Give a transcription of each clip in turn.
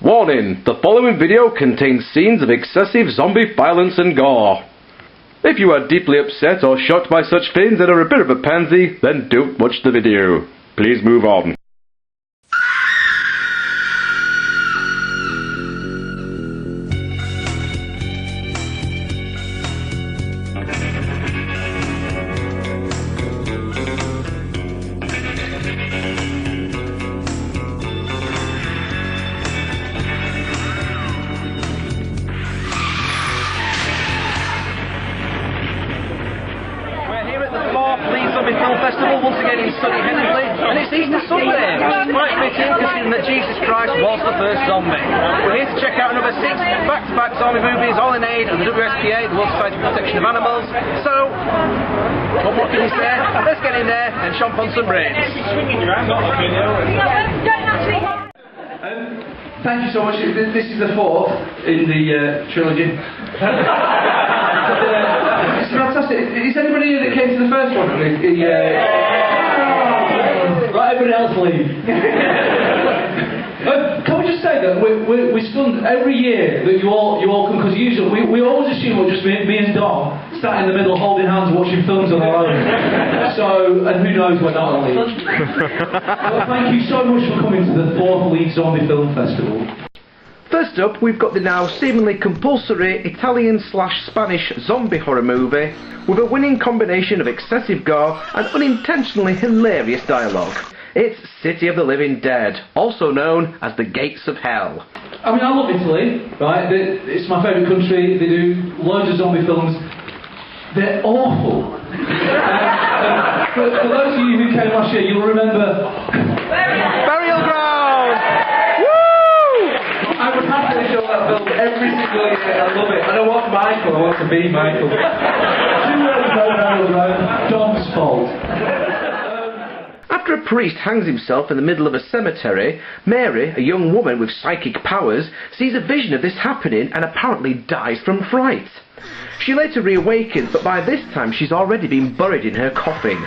Warning, the following video contains scenes of excessive zombie violence and gore. If you are deeply upset or shocked by such things and are a bit of a pansy, then don't watch the video. Please move on. Festival once again in sunny Headingley, and it's Easter Sunday, which is quite fitting considering that Jesus Christ was the first zombie. We're here to check out another 6 back-to-back zombie movies, all in aid of the WSPA, the World Society for Protection of Animals. So, what more can you say? Let's get in there and chomp on some brains. Thank you so much. This is the 4th in the trilogy. It's fantastic. Is anybody here that came to the first one? Right, everybody else leave. Can we just say that we're stunned every year that you all come, because usually we always assume we're just me and Dom sat in the middle holding hands watching films on our own. So, and who knows when that'll leave. Well, thank you so much for coming to the 4th Leeds Zombie Film Festival. First up, we've got the now seemingly compulsory Italian/Spanish zombie horror movie with a winning combination of excessive gore and unintentionally hilarious dialogue. It's City of the Living Dead, also known as the Gates of Hell. I mean, I love Italy, right? It's my favourite country. They do loads of zombie films. They're awful. For those of you who came last year, you'll remember Burial Ground! I would happily show that film every single year. I love it. I don't want Michael, I want to be Michael. 2 words about Burial Ground, Dom's fault. After a priest hangs himself in the middle of a cemetery, Mary, a young woman with psychic powers, sees a vision of this happening and apparently dies from fright. She later reawakens, but by this time she's already been buried in her coffin.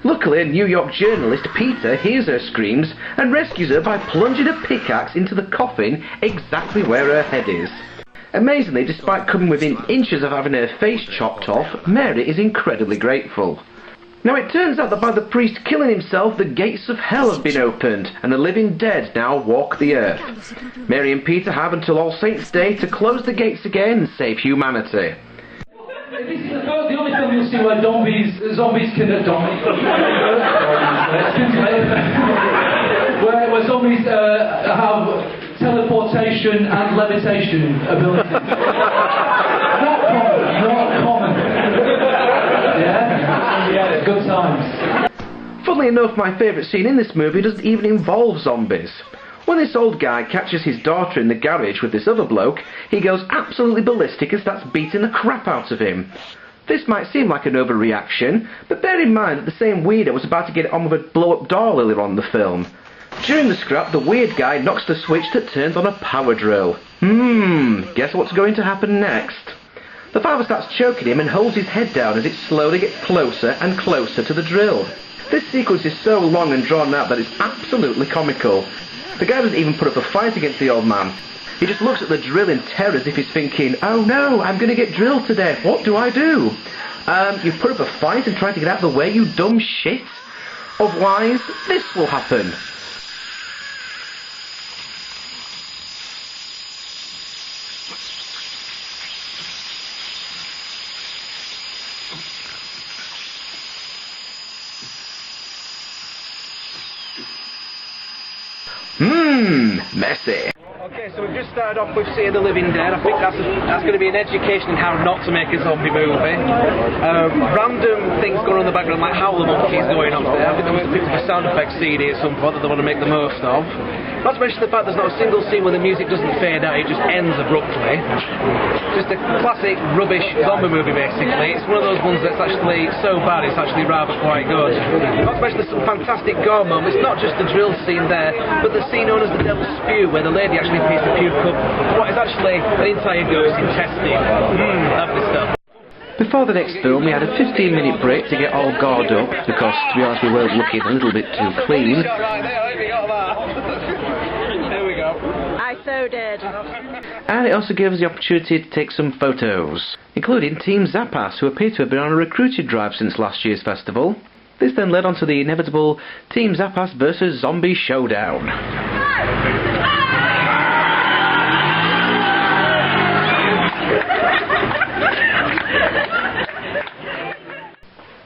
Luckily, New York journalist Peter hears her screams and rescues her by plunging a pickaxe into the coffin exactly where her head is. Amazingly, despite coming within inches of having her face chopped off, Mary is incredibly grateful. Now it turns out that by the priest killing himself, the gates of hell have been opened, and the living dead now walk the earth. Mary and Peter have until All Saints' Day to close the gates again and save humanity. This is the only film you'll see where zombies can Dominic. where zombies have teleportation and levitation abilities. Not common. Yeah, good times. Funnily enough, my favourite scene in this movie doesn't even involve zombies. When this old guy catches his daughter in the garage with this other bloke, he goes absolutely ballistic and starts beating the crap out of him. This might seem like an overreaction, but bear in mind that the same weirdo was about to get on with a blow-up doll earlier on in the film. During the scrap, the weird guy knocks the switch that turns on a power drill. Guess what's going to happen next? The father starts choking him and holds his head down as it slowly gets closer and closer to the drill. This sequence is so long and drawn out that it's absolutely comical. The guy doesn't even put up a fight against the old man. He just looks at the drill in terror as if he's thinking, oh no, I'm going to get drilled to death, what do I do? You put up a fight and try to get out of the way, you dumb shit? Otherwise, this will happen. Messy. Okay, so we've just started off with City of the Living Dead. I think that's going to be an education in how not to make a zombie movie. Random things going on in the background, like Howl the Monkey's going on there. I think they were picked up a sound effects CD at some point that they want to make the most of. Not to mention the fact there's not a single scene where the music doesn't fade out, it just ends abruptly. Just a classic rubbish zombie movie, basically. It's one of those ones that's actually so bad it's actually rather quite good. Not to mention there's some fantastic gore moments, not just the drill scene there, but the scene known as the Devil's Spew, where the lady actually appears to puke up what is actually an entire ghost intestine. Lovely stuff. Before the next film, we had a 15-minute break to get all gored up, because, to be honest, we were looking a little bit too clean. Right there, we got that. Here we go. I so did. And it also gave us the opportunity to take some photos, including Team Zappas, who appear to have been on a recruiting drive since last year's festival. This then led on to the inevitable Team Zappas vs Zombie Showdown.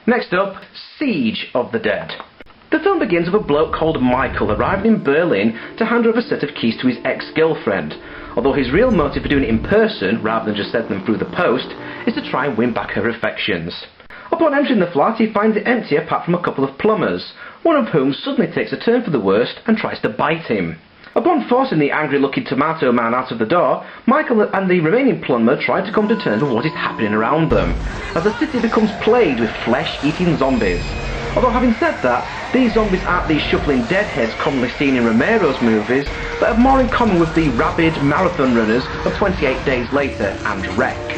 Next up, Siege of the Dead. The film begins with a bloke called Michael arriving in Berlin to hand over a set of keys to his ex-girlfriend, although his real motive for doing it in person, rather than just sending them through the post, is to try and win back her affections. Upon entering the flat, he finds it empty apart from a couple of plumbers, one of whom suddenly takes a turn for the worst and tries to bite him. Upon forcing the angry-looking tomato man out of the door, Michael and the remaining plumber try to come to terms with what is happening around them, as the city becomes plagued with flesh-eating zombies. Although having said that, these zombies aren't these shuffling deadheads commonly seen in Romero's movies, but have more in common with the rabid marathon runners of 28 Days Later and Wreck.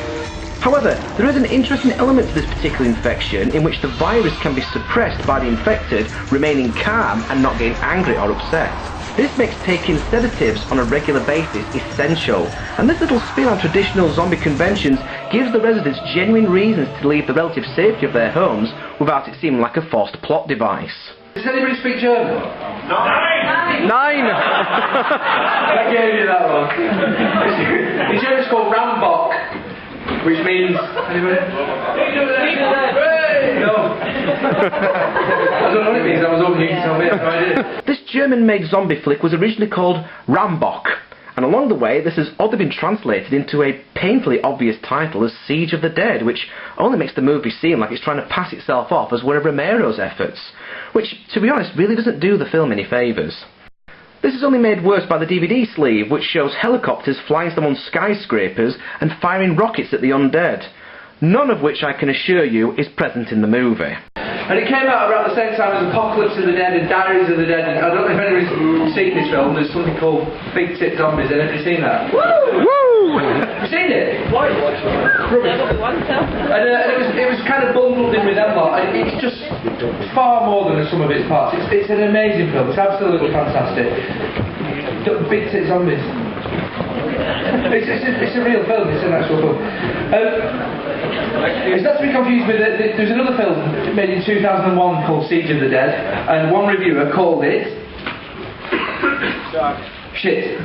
However, there is an interesting element to this particular infection in which the virus can be suppressed by the infected remaining calm and not getting angry or upset. This makes taking sedatives on a regular basis essential, and this little spin on traditional zombie conventions gives the residents genuine reasons to leave the relative safety of their homes without it seeming like a forced plot device. Does anybody speak German? Nine! I gave you that one. In German it's called Rammbock, which means... Anybody? No. I don't know what it means, I was hoping you could tell me, I have no idea. This German-made zombie flick was originally called Rammbock, and along the way this has oddly been translated into a painfully obvious title as Siege of the Dead, which only makes the movie seem like it's trying to pass itself off as one of Romero's efforts, which, to be honest, really doesn't do the film any favours. This is only made worse by the DVD sleeve, which shows helicopters flying them on skyscrapers and firing rockets at the undead, none of which I can assure you is present in the movie. And it came out around the same time as Apocalypse of the Dead and Diaries of the Dead, and I don't know if anybody's seen this film. There's something called Big Tit Zombies. Have you seen that? Woo! Woo! Have you seen it? Never once, And it was kind of bundled in with them lot. It's just far more than the sum of its parts. It's an amazing film. It's absolutely fantastic. Big Tit Zombies. It's a real film. It's an actual film. It's not to be confused with there's another film made in 2001 called Siege of the Dead, and one reviewer called it shit.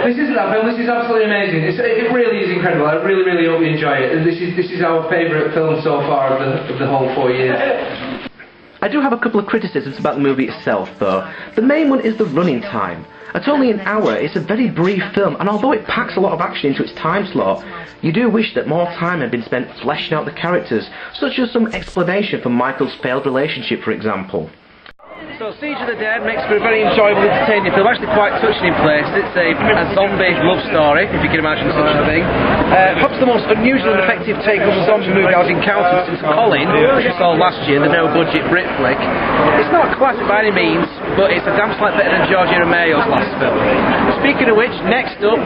This isn't that film. This is absolutely amazing. It really is incredible. I really, really hope you enjoy it. And this is our favourite film so far of the whole 4 years. I do have a couple of criticisms about the movie itself, though. The main one is the running time. At only an hour, it's a very brief film, and although it packs a lot of action into its time slot, you do wish that more time had been spent fleshing out the characters, such as some explanation for Michael's failed relationship, for example. So Siege of the Dead makes for a very enjoyable, entertaining film, actually quite touching in places. It's a zombie love story, if you can imagine such a thing. Perhaps the most unusual and effective take on the zombie movie I was encountered since Colin, which we saw last year, the no-budget Brit flick. It's not a classic by any means, but it's a damn sight better than Giorgio Romero's last film. Speaking of which, next up,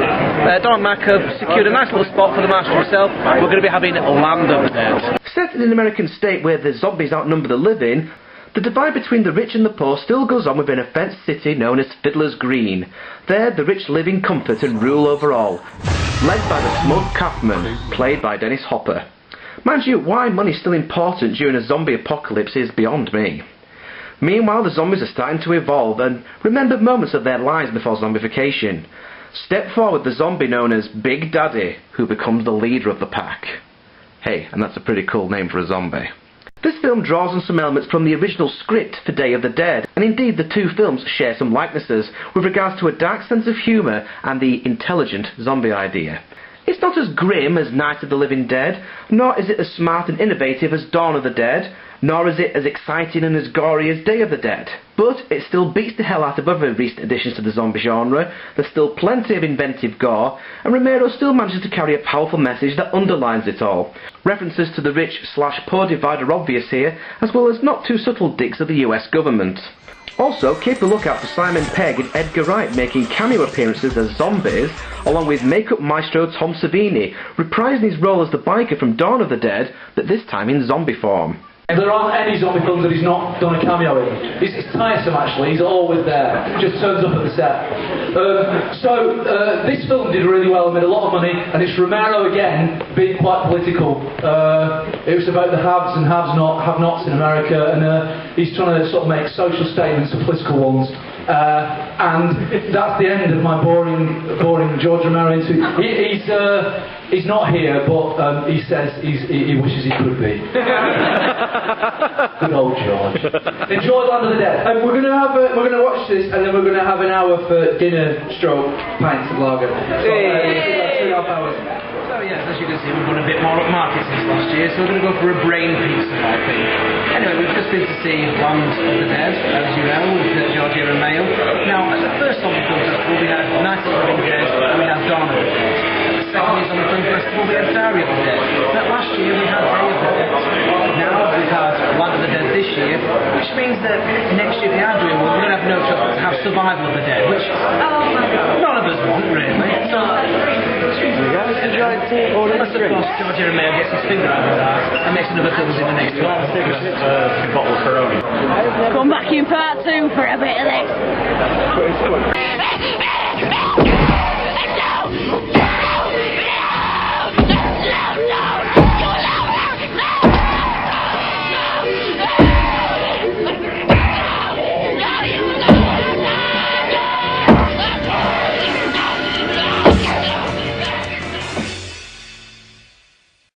Don and Mac have secured a nice little spot for the master himself. We're going to be having Land of the Dead. Set in an American state where the zombies outnumber the living, the divide between the rich and the poor still goes on within a fenced city known as Fiddler's Green. There, the rich live in comfort and rule over all, led by the smug Kaufman, played by Dennis Hopper. Mind you, why money's still important during a zombie apocalypse is beyond me. Meanwhile, the zombies are starting to evolve and remember moments of their lives before zombification. Step forward the zombie known as Big Daddy, who becomes the leader of the pack. Hey, and that's a pretty cool name for a zombie. This film draws on some elements from the original script for Day of the Dead, and indeed the two films share some likenesses with regards to a dark sense of humour and the intelligent zombie idea. It's not as grim as Night of the Living Dead, nor is it as smart and innovative as Dawn of the Dead, nor is it as exciting and as gory as Day of the Dead. But it still beats the hell out of other recent additions to the zombie genre, there's still plenty of inventive gore, and Romero still manages to carry a powerful message that underlines it all. References to the rich/poor divide are obvious here, as well as not too subtle digs at the US government. Also, keep a lookout for Simon Pegg and Edgar Wright making cameo appearances as zombies, along with makeup maestro Tom Savini, reprising his role as the biker from Dawn of the Dead, but this time in zombie form. There aren't any zombie films that he's not done a cameo in. It's tiresome actually, he's always there, just turns up at the set. This film did really well, it made a lot of money, and it's Romero again, being quite political. It was about the haves and have-nots in America, and he's trying to sort of make social statements and political ones. And that's the end of my boring George Romero interview. He's not here, but he says he wishes he could be. Good old George. Enjoy Land of the Dead. We're gonna watch this, and then we're gonna have an hour for dinner, stroke, pints of lager. So, 2.5 hours. So yes, as you can see, we've gone a bit more upmarket since last year, so we're going to go for a brain pizza, I think. Anyway, we've just been to see Land of the Dead, as you know, with George Romero. Now, at the first Zombie Film Festival, we had Night of the Living Dead, and we had Dawn of the Dead. At the second year's Zombie Film Festival, we had Diary of the Dead. But last year, we had Day of the Dead. Now, we've had Land of the Dead this year, which means that next year, if we are doing one, we're going to have no choice but to have Survival of the Dead, which none of us want, really. So, unless, of course, George Romero gets his finger out of his ass and makes another film in the next 12 hours. Bottle of Corona. Come back in part 2 for a bit of this.